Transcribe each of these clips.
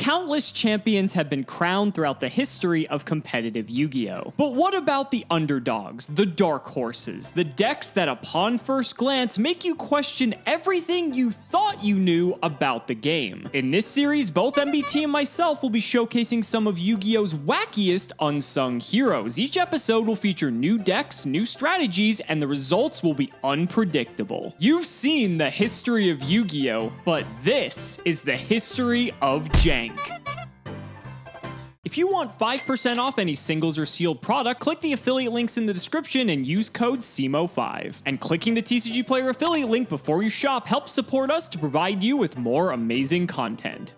countless champions have been crowned throughout the history of competitive Yu-Gi-Oh! But what about the underdogs, the dark horses, the decks that upon first glance make you question everything you thought you knew about the game? In this series, both MBT and myself will be showcasing some of Yu-Gi-Oh's wackiest unsung heroes. Each episode will feature new decks, new strategies, and the results will be unpredictable. You've seen the history of Yu-Gi-Oh!, but this is the history of Jank. If you want 5% off any singles or sealed product, click the affiliate links in the description and use code CIMOOOOO5. And clicking the TCG Player affiliate link before you shop helps support us to provide you with more amazing content.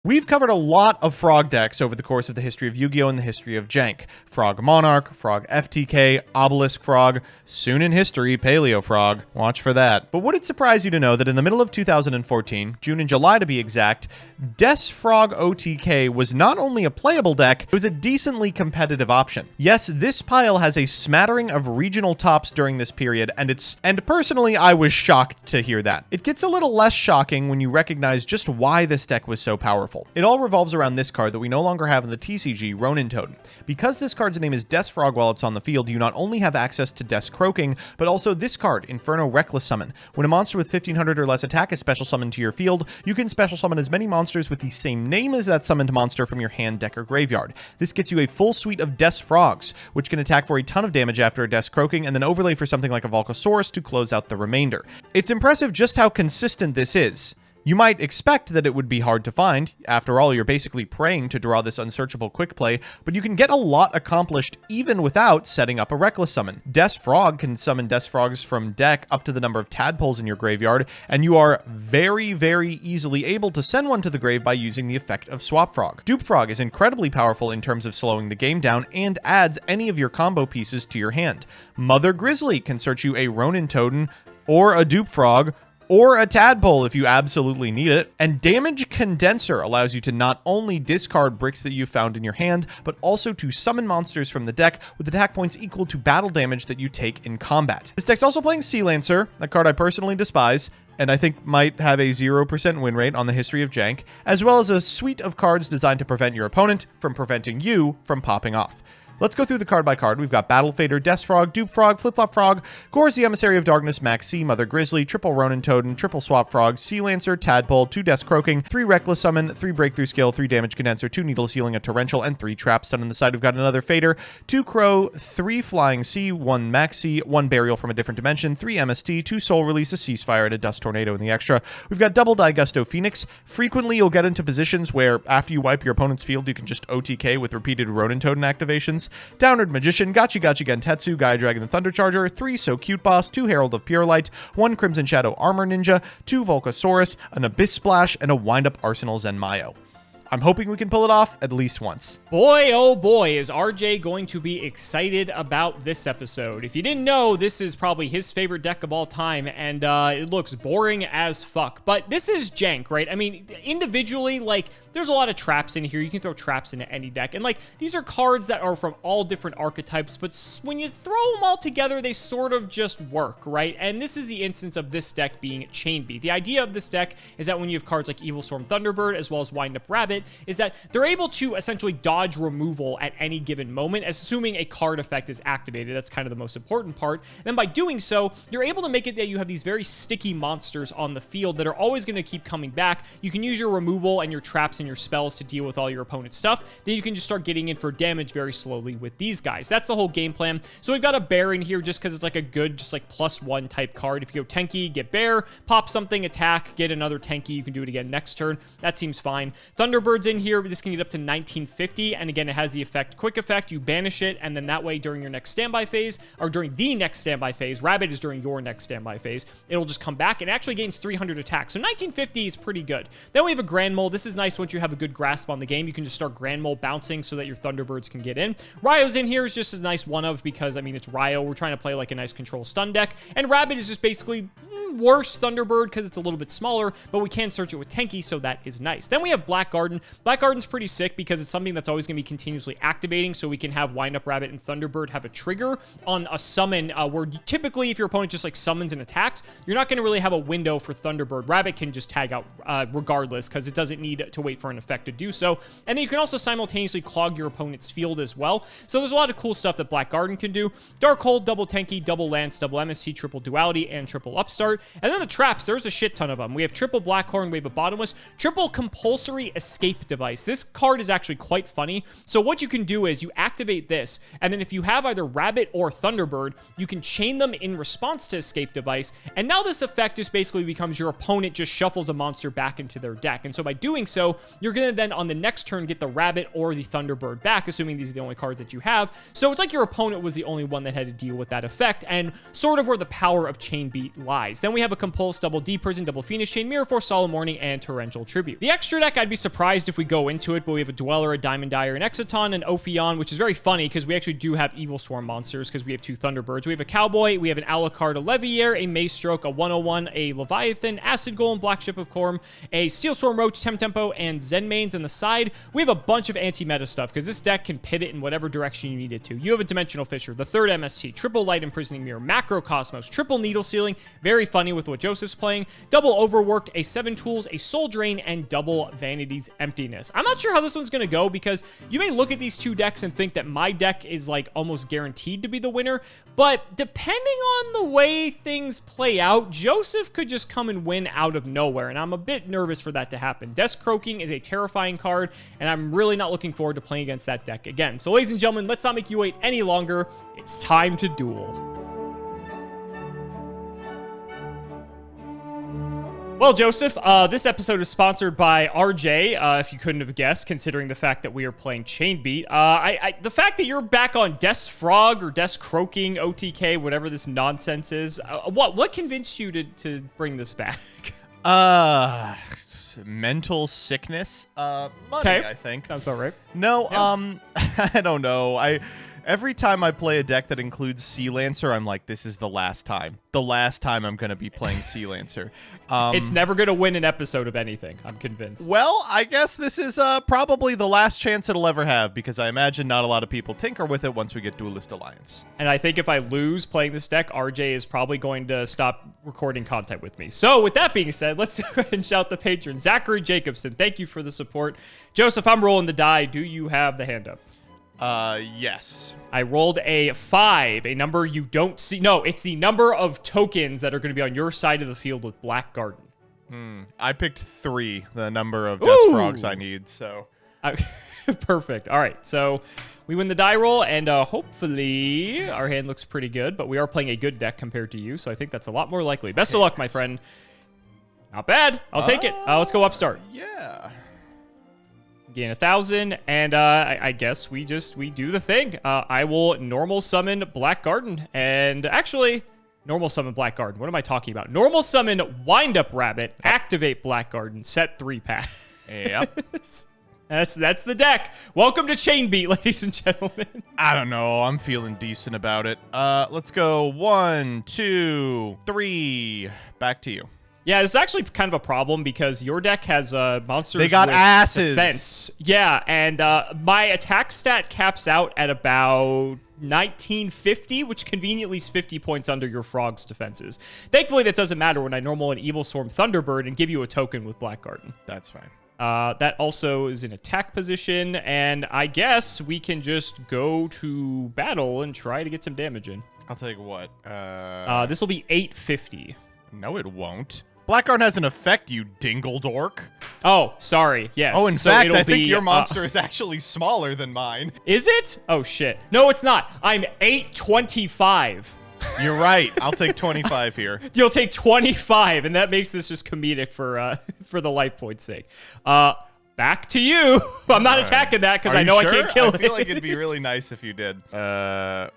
We've covered a lot of Frog decks over the course of the history of Yu-Gi-Oh! And the history of Jank. Frog Monarch, Frog FTK, Obelisk Frog, soon in history, Paleo Frog. Watch for that. But would it surprise you to know that in the middle of 2014, June and July to be exact, Des Frog OTK was not only a playable deck, it was a decently competitive option. Yes, this pile has a smattering of regional tops during this period, and personally, I was shocked to hear that. It gets a little less shocking when you recognize just why this deck was so powerful. It all revolves around this card that we no longer have in the TCG, Ronin Totem. Because this card's name is Des Frog while it's on the field, you not only have access to Des Croaking, but also this card, Inferno Reckless Summon. When a monster with 1500 or less attack is special summoned to your field, you can special summon as many monsters with the same name as that summoned monster from your hand, deck, or graveyard. This gets you a full suite of Des Frogs, which can attack for a ton of damage after a Des Croaking, and then overlay for something like a Volcasaurus to close out the remainder. It's impressive just how consistent this is. You might expect that it would be hard to find. After all, you're basically praying to draw this unsearchable quick play, but you can get a lot accomplished even without setting up a Reckless Summon. Des Frog can summon Des Frogs from deck up to the number of tadpoles in your graveyard, and you are very, very easily able to send one to the grave by using the effect of Swap Frog. Dupe Frog is incredibly powerful in terms of slowing the game down and adds any of your combo pieces to your hand. Mother Grizzly can search you a Ronin Totem or a Dupe Frog, or a tadpole if you absolutely need it. And Damage Condenser allows you to not only discard bricks that you found in your hand, but also to summon monsters from the deck with attack points equal to battle damage that you take in combat. This deck's also playing Sea Lancer, a card I personally despise, and I think might have a 0% win rate on the history of Jank, as well as a suite of cards designed to prevent your opponent from preventing you from popping off. Let's go through the card by card. We've got Battle Fader, Des Frog, Dupe Frog, Flip-Flop Frog, Gorz the Emissary of Darkness, Maxi, Mother Grizzly, Triple Ronin Totem, Triple Swap Frog, Sea Lancer, Tadpole, 2 Des Croaking, 3 Reckless Summon, 3 Breakthrough Skill, 3 Damage Condenser, 2 Needle Sealing, a Torrential, and 3 Traps. Down on the side, we've got another Fader, 2 Crow, 3 Flying Sea, 1 Maxi, 1 Burial from a different dimension, 3 MST, 2 Soul Release, a Ceasefire, and a Dust Tornado in the extra. We've got Double Die Gusto Phoenix. Frequently, you'll get into positions where after you wipe your opponent's field, you can just OTK with repeated Ronin Totem activations. Downward Magician, Gachi Gachi Gentetsu, Gaia Dragon and Thunder Charger, 3 So Cute Boss, 2 Herald of Pure Light, 1 Crimson Shadow Armor Ninja, 2 Volcasaurus, an Abyss Splash, and a Wind-Up Arsenal Zenmayo. I'm hoping we can pull it off at least once. Boy, oh boy, is RJ going to be excited about this episode. If you didn't know, this is probably his favorite deck of all time, and it looks boring as fuck. But this is Jank, right? I mean, individually, like, there's a lot of traps in here. You can throw traps into any deck. And, like, these are cards that are from all different archetypes, but when you throw them all together, they sort of just work, right? And this is the instance of this deck being Chain Beat. The idea of this deck is that when you have cards like Evil Storm Thunderbird, as well as Wind Up Rabbit, is that they're able to essentially dodge removal at any given moment, assuming a card effect is activated. That's kind of the most important part. And then by doing so, you're able to make it that you have these very sticky monsters on the field that are always going to keep coming back. You can use your removal and your traps and your spells to deal with all your opponent's stuff. Then you can just start getting in for damage very slowly with these guys. That's the whole game plan. So we've got a bear in here just because it's like a good, just like +1 type card. If you go Tenki, get bear, pop something, attack, get another Tenki. You can do it again next turn. That seems fine. Thunderbird's in here. This can get up to 1950, and again, it has the effect, quick effect. You banish it, and then that way during your next standby phase, or during the next standby phase, Rabbit is during your next standby phase, it'll just come back and actually gains 300 attack. So 1950 is pretty good. Then we have a Grand Mole. This is nice once you have a good grasp on the game. You can just start Grand Mole bouncing so that your Thunderbirds can get in. Ryo's in here is just a nice one of, because, I mean, it's Ryo. We're trying to play like a nice control stun deck, and Rabbit is just basically worse Thunderbird because it's a little bit smaller, but we can search it with Tenki, so that is nice. Then we have Black Garden. Garden. Black Garden's pretty sick because it's something that's always going to be continuously activating, so we can have Wind Up Rabbit and Thunderbird have a trigger on a summon where typically if your opponent just like summons and attacks, you're not going to really have a window for Thunderbird. Rabbit can just tag out regardless because it doesn't need to wait for an effect to do so. And then you can also simultaneously clog your opponent's field as well. So there's a lot of cool stuff that Black Garden can do. Dark Hold, double Tenki, double Lance, double MST, triple Duality, and triple Upstart. And then the traps, there's a shit ton of them. We have triple Blackhorn, we have a Bottomless, triple Compulsory Escape Device. This card is actually quite funny. So what you can do is you activate this, and then if you have either Rabbit or Thunderbird, you can chain them in response to Escape Device. And now this effect just basically becomes your opponent just shuffles a monster back into their deck. And so by doing so, you're going to then on the next turn get the Rabbit or the Thunderbird back, assuming these are the only cards that you have. So it's like your opponent was the only one that had to deal with that effect, and sort of where the power of Chain Beat lies. Then we have a Compulse, double D Prison, double Phoenix Chain, Mirror Force, Solemn Warning, and Torrential Tribute. The extra deck, I'd be surprised if we go into it, but we have a Dweller, a Diamond Dyer, an Exciton, an Ophion, which is very funny because we actually do have Evil Swarm monsters because we have 2 Thunderbirds. We have a Cowboy, we have an Alucard, a Leviair, a Maze Stroke, a 101, a Leviathan, Acid Golem, Black Ship of Corm, a Steel Storm Roach, Temtempo, and Zen Mains. On the side, we have a bunch of anti-meta stuff because this deck can pivot in whatever direction you need it to. You have a Dimensional Fissure, the 3rd MST, triple Light Imprisoning Mirror, Macro Cosmos, triple Needle Sealing, very funny with what Joseph's playing, double Overworked, a 7 Tools, a Soul Drain, and double Vanity's Emptiness. I'm not sure how this one's going to go because you may look at these 2 decks and think that my deck is like almost guaranteed to be the winner, but depending on the way things play out, Joseph could just come and win out of nowhere, and I'm a bit nervous for that to happen. Desk Croaking is a terrifying card, and I'm really not looking forward to playing against that deck again. So ladies and gentlemen, let's not make you wait any longer. It's time to duel. Well, Joseph, this episode is sponsored by RJ, if you couldn't have guessed, considering the fact that we are playing Chain Beat. The fact that you're back on Desk Frog or Desk Croaking, OTK, whatever this nonsense is, what convinced you to bring this back? Mental sickness. Money, okay. I think. Sounds about right. No, yeah. I don't know. Every time I play a deck that includes Sea Lancer, I'm like, this is the last time. The last time I'm going to be playing Sea Lancer. It's never going to win an episode of anything, I'm convinced. Well, I guess this is probably the last chance it'll ever have, because I imagine not a lot of people tinker with it once we get Duelist Alliance. And I think if I lose playing this deck, RJ is probably going to stop recording content with me. So with that being said, let's go ahead and shout the patron. Zachary Jacobson, thank you for the support. Joseph, I'm rolling the die. Do you have the hand up? Yes. I rolled a 5, a number you don't see. No, it's the number of tokens that are going to be on your side of the field with Black Garden. I picked 3, the number of Death Frogs I need, so. Perfect. All right, so we win the die roll, and hopefully our hand looks pretty good, but we are playing a good deck compared to you, so I think that's a lot more likely. Best of luck, my friend. Not bad. I'll take it. Let's go Upstart. Yeah. Gain 1,000, and I guess we do the thing. I will normal summon Black Garden, and actually, normal summon Black Garden. What am I talking about? Normal summon Wind Up Rabbit, activate Black Garden, set 3 pass. Yep. That's the deck. Welcome to Chain Beat, ladies and gentlemen. I don't know. I'm feeling decent about it. Let's go 1, 2, 3. Back to you. Yeah, it's actually kind of a problem because your deck has monsters they got with asses. defense. Yeah, and my attack stat caps out at about 1950, which conveniently is 50 points under your Frog's defenses. Thankfully, that doesn't matter when I normal an Evil Swarm Thunderbird and give you a token with Black Garden. That's fine. That also is in attack position, and I guess we can just go to battle and try to get some damage in. I'll tell you what. This will be 850. No, it won't. Blackguard has an effect, you dingle dork. Oh, sorry. Yes. Oh, in fact, I think your monster is actually smaller than mine. Is it? Oh, shit. No, it's not. I'm 825. You're right. I'll take 25 here. You'll take 25, and that makes this just comedic for the life point's sake. Back to you. I'm not attacking that because I know sure? I can't kill it. I feel like it'd be really nice if you did. Go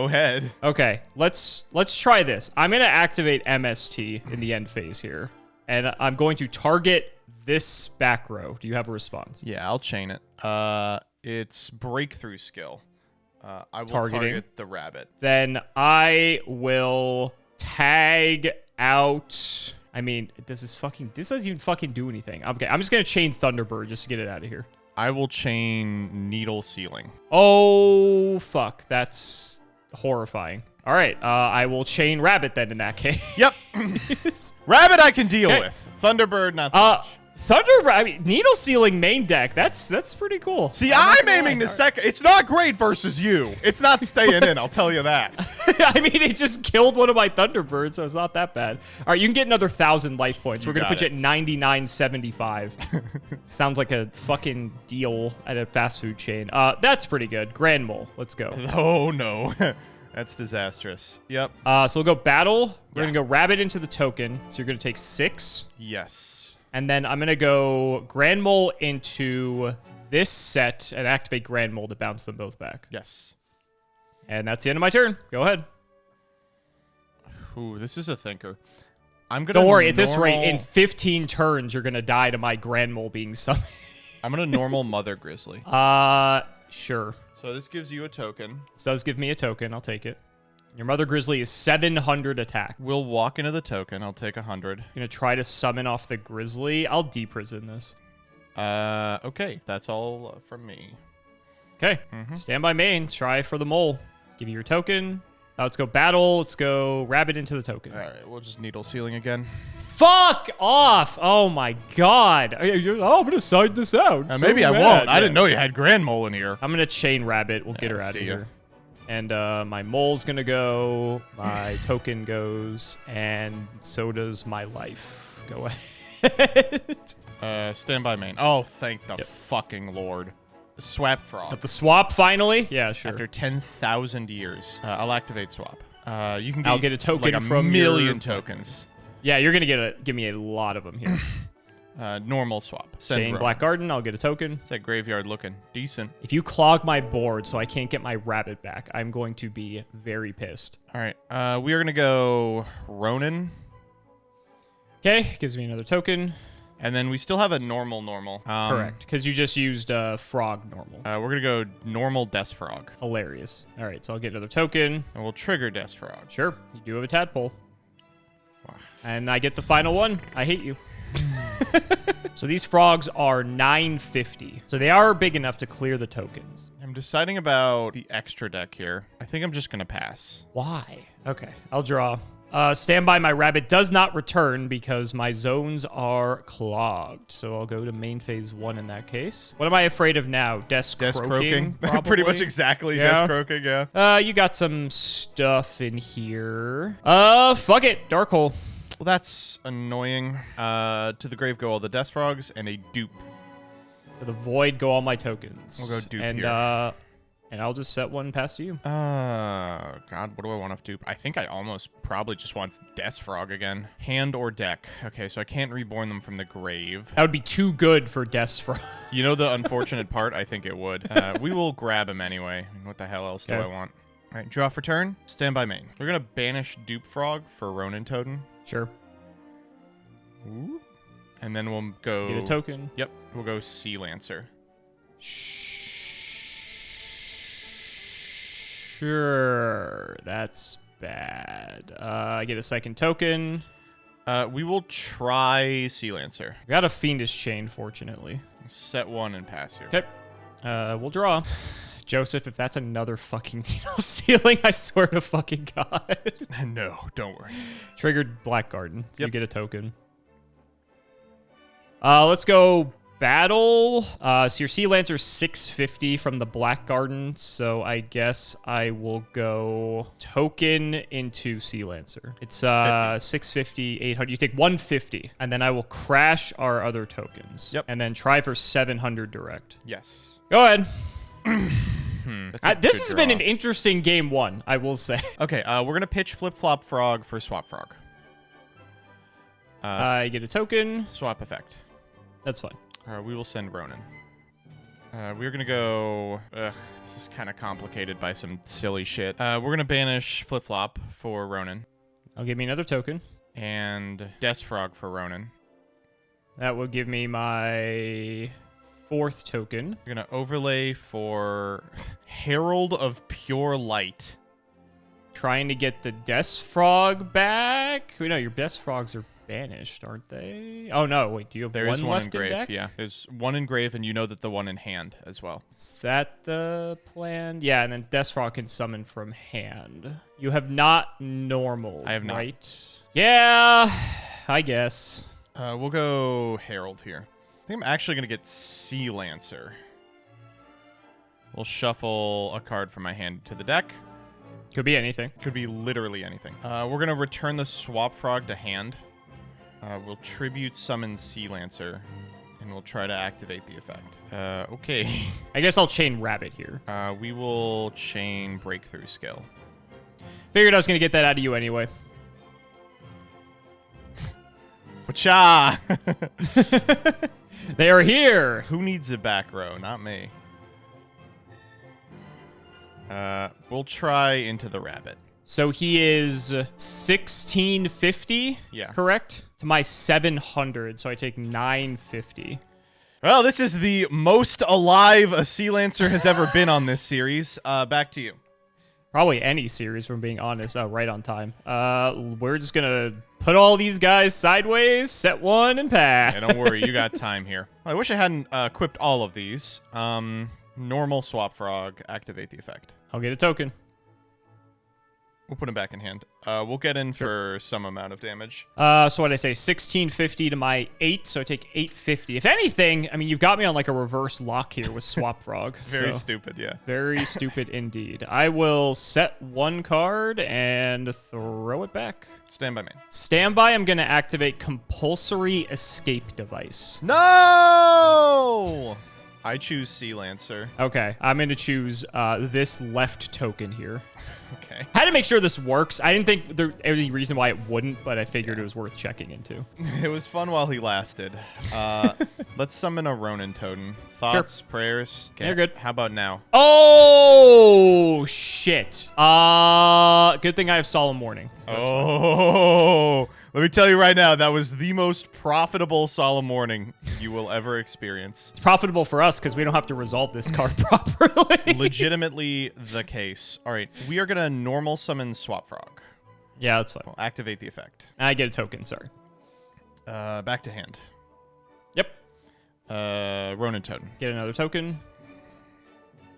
ahead. Okay, let's try this. I'm going to activate MST in the end phase here, and I'm going to target this back row. Do you have a response? Yeah, I'll chain it. It's breakthrough skill. I will target the rabbit. Then I will tag out I mean, this doesn't even fucking do anything. Okay, I'm just gonna chain Thunderbird just to get it out of here. I will chain Needle Ceiling. Oh, fuck. That's horrifying. All right, I will chain Rabbit then in that case. Yep. Rabbit I can deal with. Thunderbird, not so much. I mean, Needle Ceiling main deck. That's pretty cool. See, I'm aiming the second. It's not great versus you. It's not staying in, I'll tell you that. I mean, it just killed one of my Thunderbirds, so it's not that bad. All right, you can get another 1,000 life points. We're going to put you at 99.75. Sounds like a fucking deal at a fast food chain. That's pretty good. Grand Mole. Let's go. Oh, no. That's disastrous. Yep. So we'll go Battle. We're going to go Rabbit into the token. So you're going to take 6. Yes. And then I'm going to go Grand Mole into this set and activate Grand Mole to bounce them both back. Yes. And that's the end of my turn. Go ahead. Ooh, this is a thinker. I'm gonna. Don't worry. At this rate, in 15 turns, you're going to die to my Grand Mole being summoned. I'm going to normal Mother Grizzly. Sure. So this gives you a token. This does give me a token. I'll take it. Your Mother Grizzly is 700 attack. We'll walk into the token. I'll take 100. Gonna try to summon off the Grizzly. I'll deprison this. Okay. That's all from me. Okay. Stand by main. Try for the mole. Give you your token. Let's go Battle. Let's go Rabbit into the token. All right. We'll just Needle Ceiling again. Fuck off! Oh my god. I'm gonna side this out. Maybe I won't. I didn't know you had Grand Mole in here. I'm gonna chain Rabbit. We'll get her out of here. And my mole's gonna go, my token goes, and so does my life. Go ahead. Stand by main. Oh, thank the fucking Lord. Swap Frog. Got the swap finally? Yeah, sure. After 10,000 years. I'll activate swap. You can get, I'll get a token like from a million tokens. Yeah, you're gonna give me a lot of them here. Normal swap. Chain Black Garden, I'll get a token. It's that graveyard looking decent. If you clog my board so I can't get my Rabbit back, I'm going to be very pissed. All right. We are going to go Ronin. Okay, gives me another token. And then we still have a normal. Correct, because you just used Frog normal. We're going to go normal Death Frog. Hilarious. All right, so I'll get another token. And we'll trigger Death Frog. Sure, you do have a tadpole. Wow. And I get the final one. I hate you. So these frogs are 950. So they are big enough to clear the tokens. I'm deciding about the extra deck here. I think I'm just going to pass. Why? Okay, I'll draw. Stand by, my Rabbit does not return because my zones are clogged. So I'll go to main phase 1 in that case. What am I afraid of now? Death croaking? Pretty much exactly. Yeah. Death croaking, yeah. You got some stuff in here. Fuck it. Dark Hole. Well, that's annoying. To the grave go all the Death Frogs and a dupe. To the void go all my tokens. We'll go dupe here. And I'll just set one past you. God, what do I want off dupe? I think I almost probably just want Death Frog again. Hand or deck. Okay, so I can't reborn them from the grave. That would be too good for Death Frog. You know the unfortunate part? I think it would. We will grab him anyway. I mean, what the hell else do I want? All right, draw for turn. Stand by main. We're going to banish Dupe Frog for Ronin Totem. Sure. Ooh. And then we'll go... Get a token. Yep. We'll go Sea Lancer. Sure. That's bad. I get a second token. We will try Sea Lancer. We got a Fiendish Chain, fortunately. Set one and pass here. Okay. We'll draw. Joseph, if that's another fucking Needle Ceiling, I swear to fucking God. No, don't worry. Triggered Black Garden. So you get a token. Let's go Battle. So your Sea Lancer's 650 from the Black Garden. So I guess I will go token into Sea Lancer. It's 650, 800. You take 150. And then I will crash our other tokens. Yep. And then try for 700 direct. Yes. Go ahead. This has been an interesting game 1, I will say. Okay, we're going to pitch Flip-Flop Frog for Swap Frog. I get a token. Swap effect. That's fine. We will send Ronin. We're going to go... this is kind of complicated by some silly shit. We're going to banish Flip-Flop for Ronin. I'll give me another token. And Death Frog for Ronin. That will give me my 4th token. We're going to overlay for Herald of Pure Light. Trying to get the Death Frog back. Wait, no, your Death Frogs are banished, aren't they? Oh, no. Wait, do you have There one is one left in grave, deck? yeah. There's one in grave, and you know that the one in hand as well. Is that the plan? Yeah, and then Deathfrog can summon from hand. You have not normal, I have not. right? Yeah, I guess. We'll go Herald here. I think I'm actually going to get Sea Lancer. We'll shuffle a card from my hand to the deck. Could be anything. Could be literally anything. We're going to return the Swap Frog to hand. We'll tribute summon Sea Lancer, and we'll try to activate the effect. Okay. I guess I'll chain Rabbit here. We will chain Breakthrough Skill. Figured I was going to get that out of you anyway. Wacha! They are here. Who needs a back row? Not me. We'll try into the Rabbit. So he is 1650. Yeah. Correct? To my 700, so I take 950. Well, this is the most alive a Sea Lancer has ever been on this series. Back to you. Probably any series, from being honest. Oh, right on time. We're just gonna put all these guys sideways, set one, and pass. Yeah, don't worry, you got time here. I wish I hadn't equipped all of these. Normal Swap Frog, activate the effect. I'll get a token. We'll put him back in hand. We'll get in for some amount of damage. So what did I say? 1650 to my 8, so I take 850. If anything, I mean, you've got me on like a reverse lock here with Swap Frog. Very stupid, yeah. Very stupid indeed. I will set one card and throw it back. Stand by main. Standby, I'm going to activate Compulsory Escape Device. No! I choose Sea Lancer. Okay, I'm going to choose this left token here. Okay. I had to make sure this works. I didn't think there was any reason why it wouldn't, but I figured it was worth checking into. It was fun while he lasted. Let's summon a Ronin Totem. Thoughts, prayers. Okay. You're good. How about now? Oh, shit. Good thing I have Solemn Warning. So that's fine. Let me tell you right now, that was the most profitable Solemn Warning you will ever experience. It's profitable for us because we don't have to resolve this card properly. Legitimately the case. All right, we are going to normal summon Swap Frog. Yeah, that's fine. We'll activate the effect. I get a token, sorry. Back to hand. Yep. Ronin Totem. Get another token.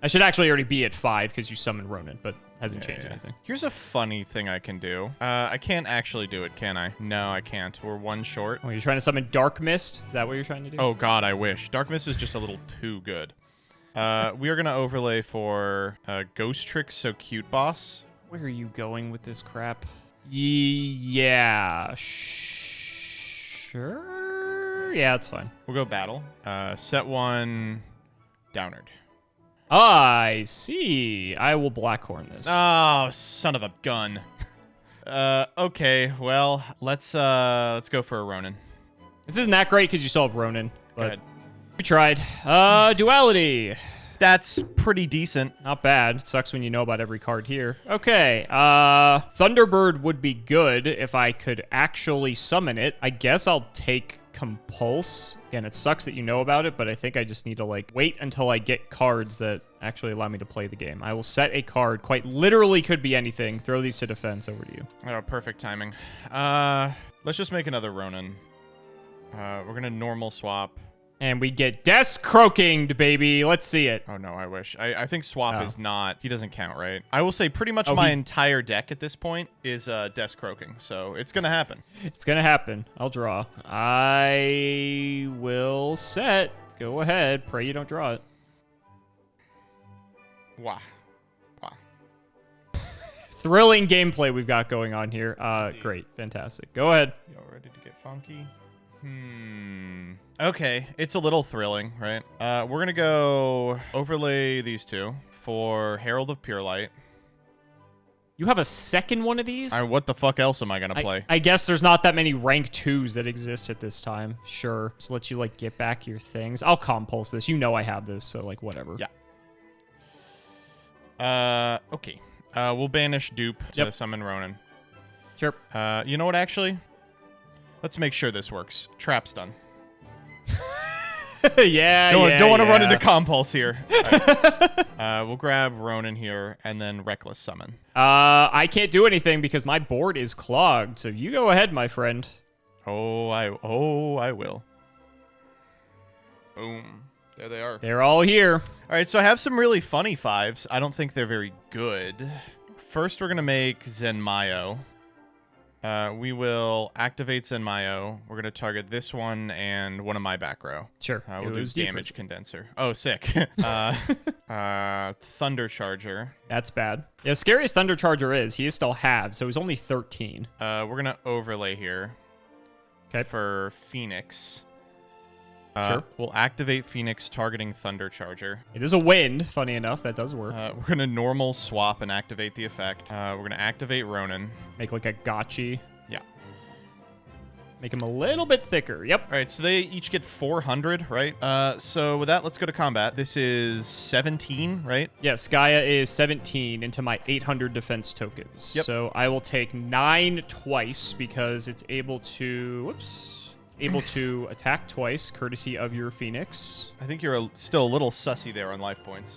I should actually already be at 5 because you summoned Ronin, but hasn't changed anything. Here's a funny thing I can do. I can't actually do it, can I? No, I can't. We're one short. Oh, you're trying to summon Dark Mist? Is that what you're trying to do? Oh, God, I wish. Dark Mist is just a little too good. We are going to overlay for Ghost Trick So Cute Boss. Where are you going with this crap? Yeah. Sure. Yeah, it's fine. We'll go Battle. Set one Downard. I see. I will Blackhorn this. Oh, son of a gun. Okay, well, let's go for a Ronin. This isn't that great because you still have Ronin, Go but ahead. we tried. Duality. That's pretty decent. Not bad. Sucks when you know about every card here. Okay. Thunderbird would be good if I could actually summon it. I guess I'll take Compulse. Again, it sucks that you know about it, but I think I just need to like wait until I get cards that actually allow me to play the game. I will set a card. Quite literally could be anything. Throw these to defense. Over to you. Oh, perfect timing. Let's just make another Ronin. We're gonna normal swap. And we get Desk Croakinged, baby. Let's see it. Oh, no, I wish. I think swap is not... He doesn't count, right? I will say pretty much my entire deck at this point is Desk Croaking, so it's going to happen. It's going to happen. I'll draw. I will set. Go ahead. Pray you don't draw it. Wow. Thrilling gameplay we've got going on here. Great. Fantastic. Go ahead. Y'all ready to get funky? Okay, it's a little thrilling, right? We're going to go overlay these two for Herald of Pure Light. You have a second one of these? What the fuck else am I going to play? I guess there's not that many rank 2s that exist at this time. Sure. Just let you, like, get back your things. I'll compulse this. You know I have this, so, like, whatever. Yeah. Okay. We'll banish Dupe to summon Ronin. Sure. You know what, actually? Let's make sure this works. Trap's done. Don't want to run into compulse here. Right. We'll grab Ronin here and then Reckless Summon. I can't do anything because my board is clogged, so you go ahead, my friend. Oh, I will. Boom. There they are. They're all here. All right, so I have some really funny 5s. I don't think they're very good. First, we're going to make Zenmayo. We will activate Zenmayo. We're going to target this one and one of my back row. Sure. We'll do damage condenser. Oh, sick. Thunder Charger. That's bad. Yeah, scary as Thunder Charger is, he is still halved, so he's only 13. We're going to overlay here. Okay. For Phoenix. Sure. We'll activate Phoenix targeting Thunder Charger. It is a wind, funny enough. That does work. We're going to normal swap and activate the effect. We're going to activate Ronin. Make like a gotchi. Yeah. Make him a little bit thicker. Yep. All right, so they each get 400, right? So with that, let's go to combat. This is 17, right? Yes, Gaia is 17 into my 800 defense tokens. Yep. So I will take 9 twice because it's able to... Whoops. Able to attack twice, courtesy of your Phoenix. I think you're still a little sussy there on life points.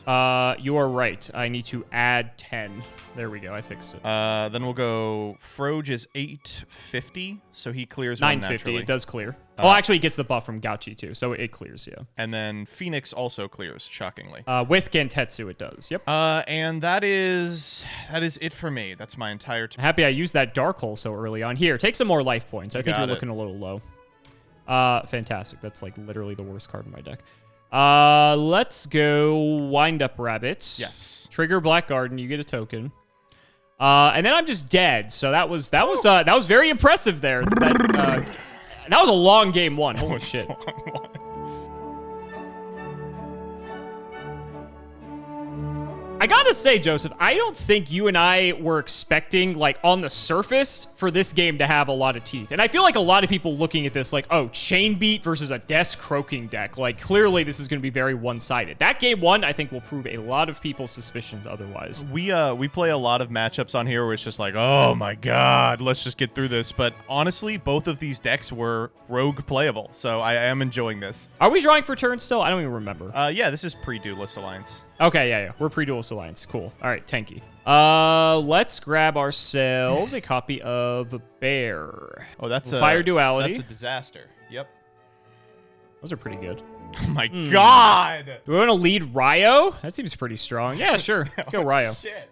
You are right. I need to add 10. There we go. I fixed it. Then we'll go... Froge is 850, so he clears 1 950. naturally. It does clear. Oh, actually, it gets the buff from Gauchi, too, so it clears, yeah. And then Phoenix also clears, shockingly. With Gentetsu, it does. Yep. And that is it for me. That's my entire... I'm happy I used that Dark Hole so early on. Here, take some more life points. I think you're looking a little low. Fantastic. That's like literally the worst card in my deck. Let's go Wind Up Rabbit. Yes. Trigger Black Garden. You get a token. And then I'm just dead. So that was very impressive there. That was a long game 1. Holy shit. I gotta say, Joseph, I don't think you and I were expecting, like, on the surface for this game to have a lot of teeth. And I feel like a lot of people looking at this like, oh, Chain Beat versus a Desk Croaking deck. Like, clearly this is going to be very one-sided. That game 1, I think, will prove a lot of people's suspicions otherwise. We play a lot of matchups on here where it's just like, oh my god, let's just get through this. But honestly, both of these decks were rogue playable, so I am enjoying this. Are we drawing for turn still? I don't even remember. Yeah, this is pre-Duelist Alliance. Okay, yeah. We're pre-Duelist Alliance. Cool. All right, tanky. Let's grab ourselves a copy of Bear. Oh, that's Fire Duality. That's a disaster. Yep. Those are pretty good. Oh my god! Do we want to lead Ryo? That seems pretty strong. Yeah, sure. Let's go Ryo. Shit.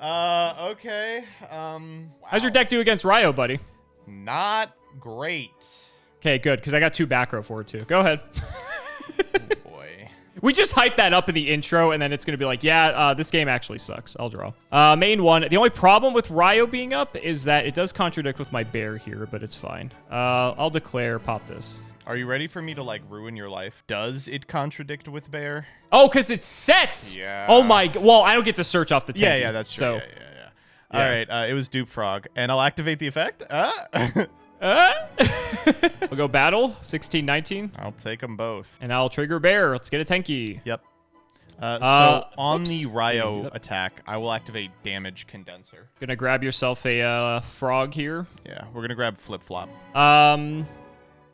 Okay. Wow. How's your deck do against Ryo, buddy? Not great. Okay, good, because I got 2 back row for it, too. Go ahead. Oh, boy. We just hyped that up in the intro, and then it's going to be like, yeah, this game actually sucks. I'll draw. Main 1. The only problem with Ryo being up is that it does contradict with my Bear here, but it's fine. I'll declare, pop this. Are you ready for me to, like, ruin your life? Does it contradict with Bear? Oh, because it sets! Yeah. Oh, my... Well, I don't get to search off the tank. Yeah, that's true. So, yeah. All right, it was Dupe Frog, and I'll activate the effect. We'll go Battle, 1619. I'll take them both. And I'll trigger Bear. Let's get a tanky. Yep. So on the Ryo attack, I will activate Damage Condenser. Gonna grab yourself a frog here. Yeah, we're gonna grab Flip Flop.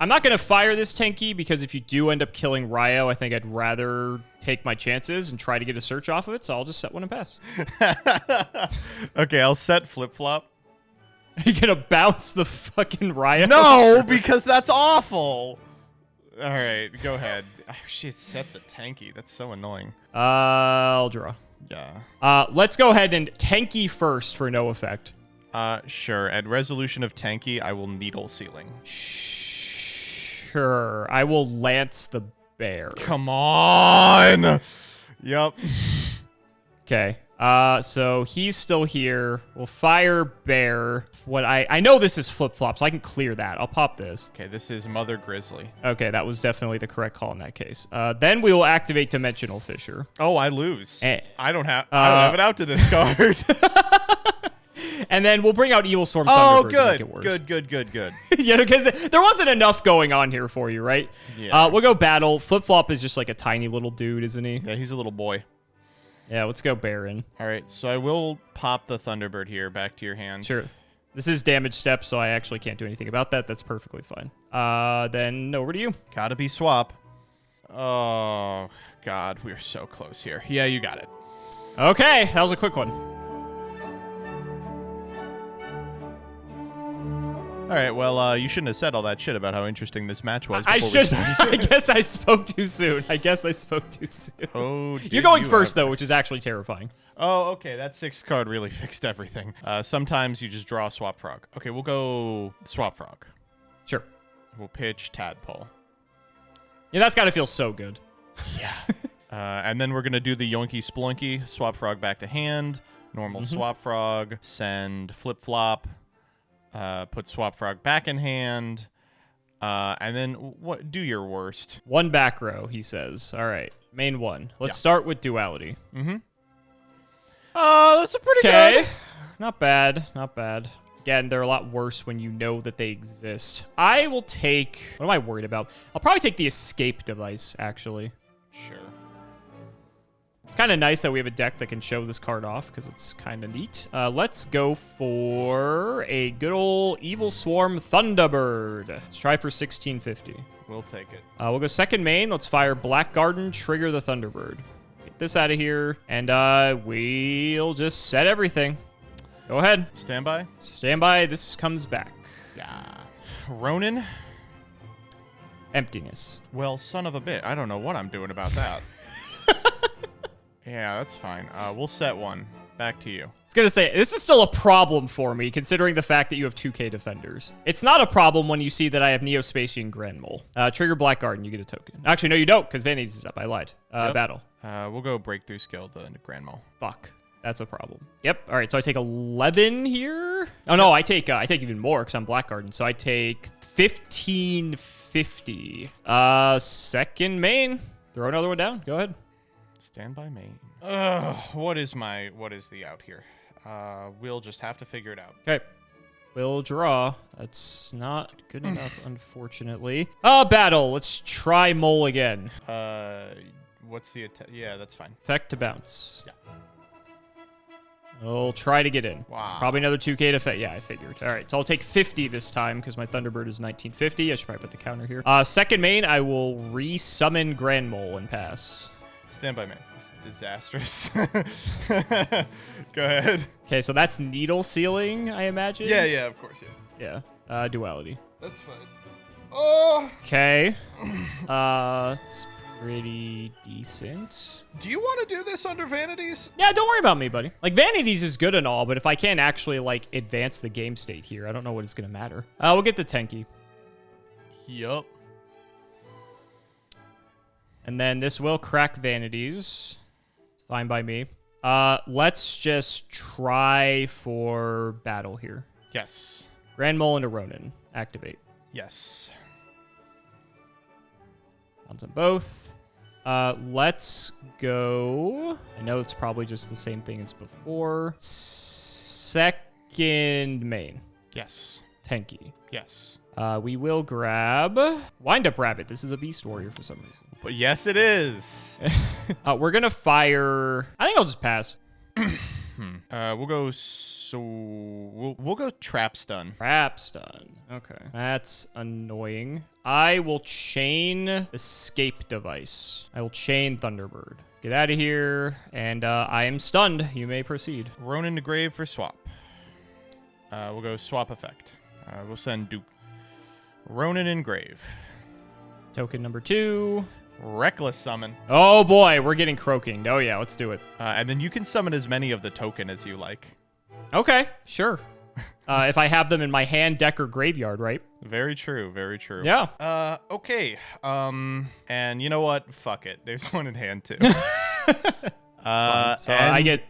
I'm not going to fire this tanky because if you do end up killing Ryo, I think I'd rather take my chances and try to get a search off of it, so I'll just set one and pass. Okay, I'll set Flip Flop. Are you going to bounce the fucking Ryo? No, because that's awful. All right, go ahead. She set the tanky. That's so annoying. I'll draw. Yeah. Let's go ahead and tanky first for no effect. Sure. At resolution of tanky, I will Needle Ceiling. Sure. I will Lance the Bear. Come on. Yep. Okay. So he's still here. We'll fire Bear. What I know this is flip-flop, so I can clear that. I'll pop this. Okay, this is Mother Grizzly. Okay, that was definitely the correct call in that case. Then we will activate Dimensional Fissure. Oh, I lose. I don't have it out to this card. And then we'll bring out Evil Storm Thunderbird. Oh, to good. Make it worse. Good. Yeah, because there wasn't enough going on here for you, right? Yeah. We'll go Battle. Flip-flop is just like a tiny little dude, isn't he? Yeah, he's a little boy. Yeah, let's go Baron. All right, so I will pop the Thunderbird here back to your hand. Sure. This is damage step, so I actually can't do anything about that. That's perfectly fine. Then over to you. Gotta be swap. Oh, God, we're so close here. Yeah, you got it. Okay, that was a quick one. All right, well, you shouldn't have said all that shit about how interesting this match was. I before we should. I guess I spoke too soon. Oh, You're going first, though, which is actually terrifying. Oh, okay. That 6th card really fixed everything. Sometimes you just draw a swap frog. Okay, we'll go swap frog. Sure. We'll pitch tadpole. Yeah, that's got to feel so good. Yeah. And then we're going to do the yoinky splunky. Swap frog back to hand. Normal swap frog. Send flip flop. Put swap frog back in hand. And then what? Do your worst. 1 back row, he says. All right. Main 1. Let's start with duality. That's a pretty good. Not bad. Not bad. Again, they're a lot worse when you know that they exist. I will take... What am I worried about? I'll probably take the escape device, actually. Sure. It's kind of nice that we have a deck that can show this card off because it's kind of neat. Let's go for a good old Evil Swarm Thunderbird. Let's try for 1650. We'll take it. We'll go second main. Let's fire Black Garden, trigger the Thunderbird. Get this out of here, and we'll just set everything. Go ahead. Stand by. Stand by. This comes back. Yeah. Ronin. Emptiness. Well, son of a bit. I don't know what I'm doing about that. Yeah, that's fine. We'll set 1. Back to you. I was going to say, this is still a problem for me, considering the fact that you have 2K defenders. It's not a problem when you see that I have Neospatian Grand Mole. Trigger Black Garden, you get a token. Actually, no, you don't, because Vanities is up. I lied. Yep. Battle. We'll go Breakthrough Skill to Grand Mole. Fuck. That's a problem. Yep. All right, so I take 11 here. Oh, no, I take even more, because I'm Black Garden. So I take 1550. Second main. Throw another one down. Go ahead. Stand by main. What is the out here? We'll just have to figure it out. Okay. We'll draw. That's not good enough, unfortunately. Battle. Let's try mole again. What's the attack? Yeah, that's fine. Effect to bounce. Yeah. We'll try to get in. Wow. Probably another 2K to yeah, I figured. All right, so I'll take 50 this time because my Thunderbird is 1950. I should probably put the counter here. Second main, I will re-summon Grand Mole and pass. Stand by main. This is disastrous. Go ahead. Okay, so that's needle sealing, I imagine? Yeah, of course, yeah. Yeah, duality. That's fine. Oh! Okay. It's pretty decent. Do you want to do this under Vanities? Yeah, don't worry about me, buddy. Like, Vanities is good and all, but if I can't actually, like, advance the game state here, I don't know what it's going to matter. We'll get the Tenki. Yup. And then this will crack Vanities. It's fine by me. Let's just try for battle here. Yes. Grand Mole into Ronin. Activate. Yes. Bounce on both. Let's go. I know it's probably just the same thing as before. Second main. Yes. Tenki. Yes. We will grab Wind Up Rabbit. This is a Beast Warrior for some reason. But yes, it is. We're gonna fire. I think I'll just pass. We'll go. So we'll go Trap Stun. Trap Stun. Okay, that's annoying. I will chain Escape Device. I will chain Thunderbird. Let's get out of here, and I am stunned. You may proceed. Ronin to Grave for swap. We'll go Swap Effect. We'll send Dupe. Ronin in Grave. Token number 2. Reckless Summon. Oh boy, we're getting croaking. Oh yeah, let's do it. And then you can summon as many of the token as you like. Okay, sure. If I have them in my hand, deck, or graveyard, right? Very true, very true. Yeah. Okay. And you know what? Fuck it. There's one in hand too. So I get...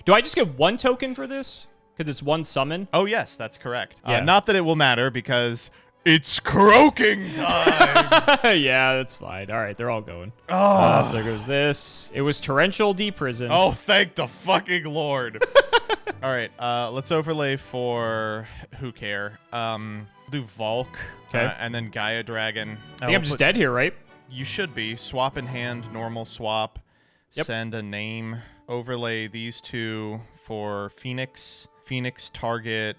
Do I just get 1 token for this? Because it's 1 summon? Oh yes, that's correct. Yeah. Not that it will matter because... It's croaking time! Yeah, that's fine. All right, they're all going. Oh. So there goes this. It was Torrential Deprison. Oh, thank the fucking Lord. All right, let's overlay for who care. Do Volk. Okay. And then Gaia Dragon. I think I'm just dead here, right? You should be. Swap in hand, normal swap. Yep. Send a name. Overlay these 2 for Phoenix. Phoenix target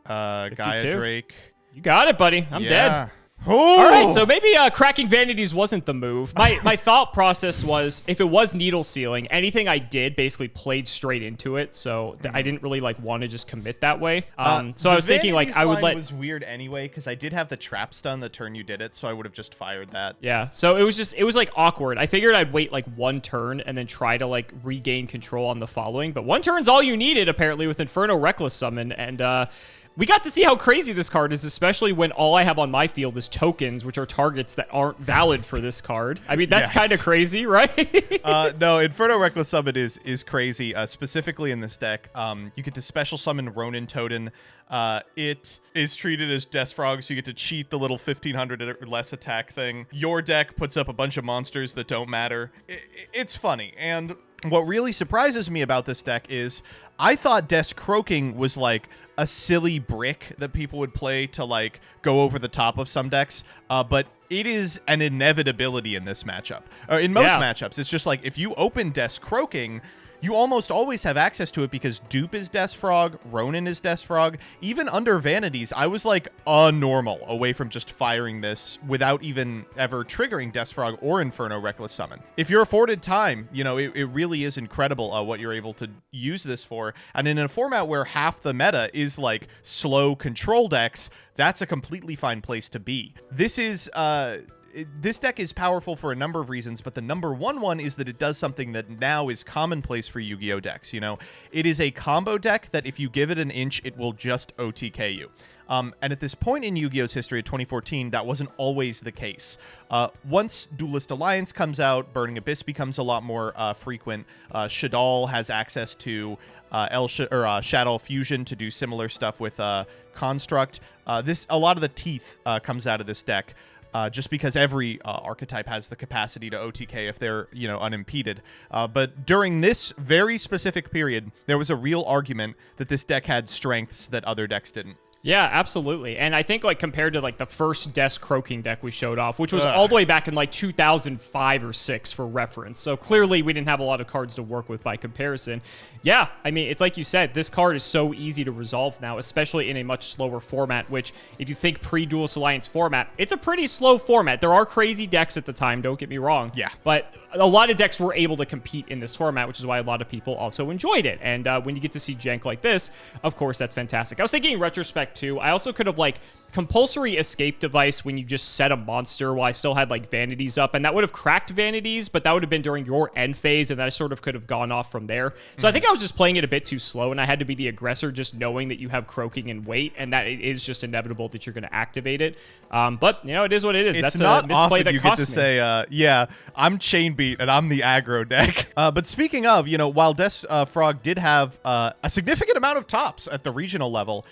Gaia Drake. You got it, buddy. I'm dead. All right, so maybe cracking vanities wasn't the move. My thought process was, if it was needle sealing, anything I did basically played straight into it, so I didn't really like want to just commit that way. So I was thinking like I would let. Was weird anyway because I did have the trap stun the turn you did it, so I would have just fired that. Yeah, so it was like awkward. I figured I'd wait like one turn and then try to like regain control on the following, but one turn's all you needed apparently with Inferno Reckless Summon, and we got to see how crazy this card is, especially when all I have on my field is tokens, which are targets that aren't valid for this card. I mean, that's kind of crazy, right? No, Inferno Reckless Summon is crazy, specifically in this deck. You get to special summon Ronin Totem. It is treated as Death Frog, so you get to cheat the little 1500 or less attack thing. Your deck puts up a bunch of monsters that don't matter. It's funny, and what really surprises me about this deck is I thought Death Croaking was like a silly brick that people would play to like go over the top of some decks, but it is an inevitability in this matchup. In most matchups, it's just like if you open Death Croaking, you almost always have access to it because Dupe is Death Frog, Ronin is Death Frog. Even under Vanities, I was like normal away from just firing this without even ever triggering Death Frog or Inferno Reckless Summon. If you're afforded time, you know, it really is incredible what you're able to use this for. And in a format where half the meta is like slow control decks, that's a completely fine place to be. This deck is powerful for a number of reasons, but the number one is that it does something that now is commonplace for Yu-Gi-Oh decks. You know, it is a combo deck that if you give it an inch, it will just OTK you. And at this point in Yu-Gi-Oh's history of 2014, that wasn't always the case. Once Duelist Alliance comes out, Burning Abyss becomes a lot more frequent. Shadal has access to Shadow Fusion to do similar stuff with Construct. A lot of the teeth comes out of this deck. Just because every archetype has the capacity to OTK if they're, you know, unimpeded. But during this very specific period, there was a real argument that this deck had strengths that other decks didn't. Yeah, absolutely. And I think like compared to like the first Death Croaking deck we showed off, which was all the way back in like 2005 or 6 for reference. So clearly we didn't have a lot of cards to work with by comparison. Yeah, I mean, it's like you said, this card is so easy to resolve now, especially in a much slower format, which if you think pre-Duelist Alliance format, it's a pretty slow format. There are crazy decks at the time, don't get me wrong. Yeah. But a lot of decks were able to compete in this format, which is why a lot of people also enjoyed it. And when you get to see Jank like this, of course, that's fantastic. I was thinking in retrospect, too, I also could have, like, compulsory escape device when you just set a monster while I still had, like, Vanities up. And that would have cracked Vanities, but that would have been during your end phase, and that I sort of could have gone off from there. So I think I was just playing it a bit too slow, and I had to be the aggressor just knowing that you have Croaking and wait, and that it is just inevitable that you're going to activate it. But, you know, it is what it is. It's that's not a misplay often that you cost get to me. say, yeah, I'm Chain Beat, and I'm the aggro deck. But speaking of, you know, while Death Frog did have a significant amount of tops at the regional level,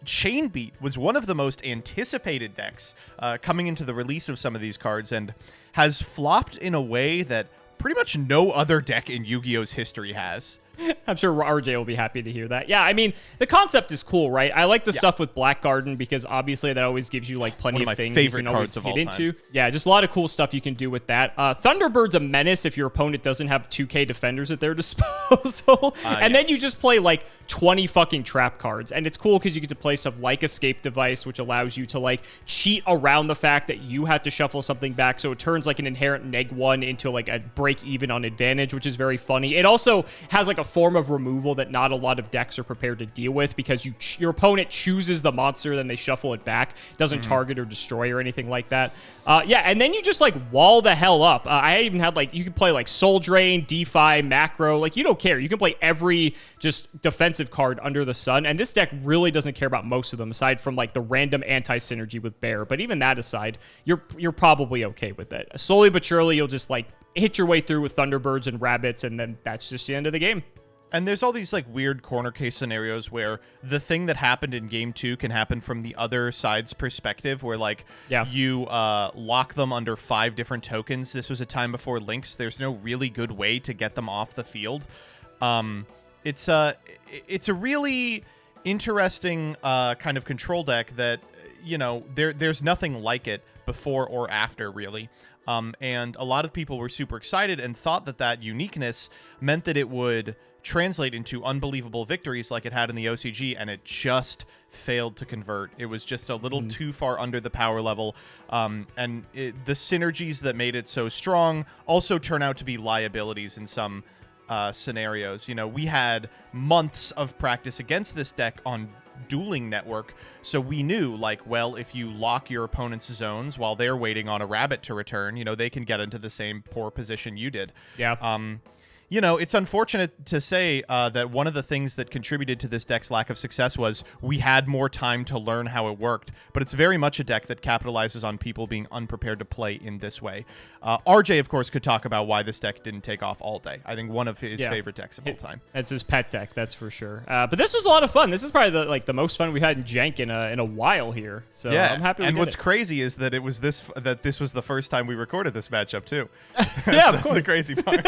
Chain Beat was one of the most anticipated decks coming into the release of some of these cards, and has flopped in a way that pretty much no other deck in Yu-Gi-Oh's history has. I'm sure RJ will be happy to hear that. Yeah, I mean, the concept is cool, right? I like the stuff with Black Garden because obviously that always gives you like plenty of things you can always hit into. Yeah, just a lot of cool stuff you can do with that. Thunderbird's a menace if your opponent doesn't have 2K defenders at their disposal. And then you just play like 20 fucking trap cards. And it's cool because you get to play stuff like Escape Device, which allows you to like cheat around the fact that you have to shuffle something back. So it turns like an inherent -1 into like a break even on advantage, which is very funny. It also has like a form of removal that not a lot of decks are prepared to deal with because your opponent chooses the monster, then they shuffle it back. It doesn't target or destroy or anything like that. Yeah, and then you just like wall the hell up. I even had like, you could play like Soul Drain, DeFi, Macro, like you don't care. You can play every just defensive card under the sun, and this deck really doesn't care about most of them aside from like the random anti-synergy with Bear. But even that aside, you're probably okay with it. Slowly but surely, you'll just like hit your way through with Thunderbirds and Rabbits, and then that's just the end of the game. And there's all these like weird corner case scenarios where the thing that happened in game 2 can happen from the other side's perspective, where like you lock them under 5 different tokens. This was a time before links. There's no really good way to get them off the field. It's a really interesting kind of control deck that, you know, there's nothing like it before or after, really. And a lot of people were super excited and thought that uniqueness meant that it would translate into unbelievable victories like it had in the OCG, and it just failed to convert. It was just a little too far under the power level, and the synergies that made it so strong also turn out to be liabilities in some scenarios. You know, we had months of practice against this deck on Dueling Network, so we knew, like, well, if you lock your opponent's zones while they're waiting on a rabbit to return, you know, they can get into the same poor position you did. Yeah. You know, it's unfortunate to say that one of the things that contributed to this deck's lack of success was we had more time to learn how it worked, but it's very much a deck that capitalizes on people being unprepared to play in this way. RJ, of course, could talk about why this deck didn't take off all day. I think one of his favorite decks of all time. That's his pet deck, that's for sure. But this was a lot of fun. This is probably the most fun we had in Jank in a while here. So I'm happy we and did what's it. crazy is that this was the first time we recorded this matchup too. Yeah, that's the crazy part.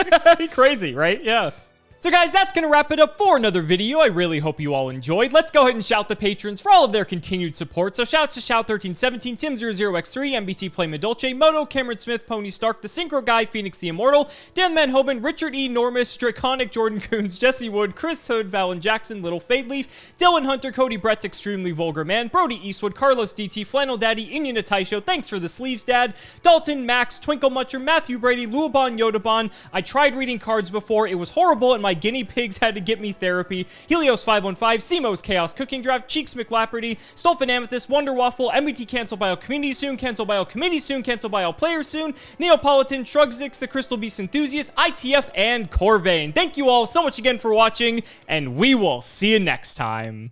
Crazy, right? Yeah. So guys, that's going to wrap it up for another video. I really hope you all enjoyed. Let's go ahead and shout the patrons for all of their continued support. So shout to Shout1317, Tim00x3, MBT Play Medolce, Moto, Cameron Smith, Pony Stark, The Synchro Guy, Phoenix the Immortal, Dan Manhoban, Richard E. Normus, Draconic, Jordan Coons, Jesse Wood, Chris Hood, Valen Jackson, Little Fadeleaf, Dylan Hunter, Cody Brett's Extremely Vulgar Man, Brody Eastwood, Carlos DT, Flannel Daddy, Indian Taisho, thanks for the sleeves, Dad, Dalton, Max, Twinkle Mutcher, Matthew Brady, Luabon, Yodabon. I tried reading cards before. It was horrible, and my guinea pigs had to get me therapy. Helios515, Simo's Chaos Cooking Draft, Cheeks McLapperty, Stolfin Amethyst, Wonder Waffle, MBT cancel by all community soon, cancel by all committee soon, cancel by all players soon, Neapolitan, Shrugzix, The Crystal Beast Enthusiast, ITF, and Corvain. Thank you all so much again for watching, and we will see you next time.